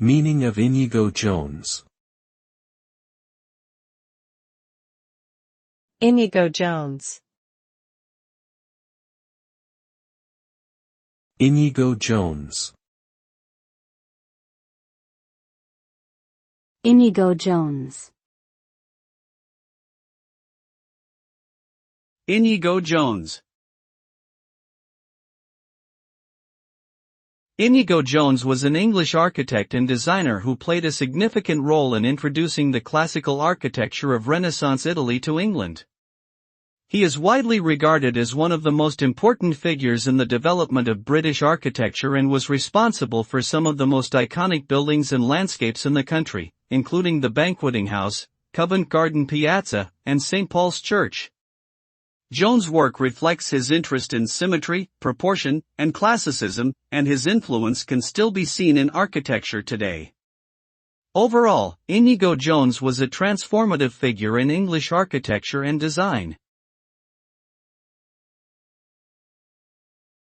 Meaning of Inigo Jones. Inigo Jones. Inigo Jones. Inigo Jones. Inigo Jones. Inigo Jones was an English architect and designer who played a significant role in introducing the classical architecture of Renaissance Italy to England. He is widely regarded as one of the most important figures in the development of British architecture and was responsible for some of the most iconic buildings and landscapes in the country, including the Banqueting House, Covent Garden Piazza, and St. Paul's Church. Jones' work reflects his interest in symmetry, proportion, and classicism, and his influence can still be seen in architecture today. Overall, Inigo Jones was a transformative figure in English architecture and design.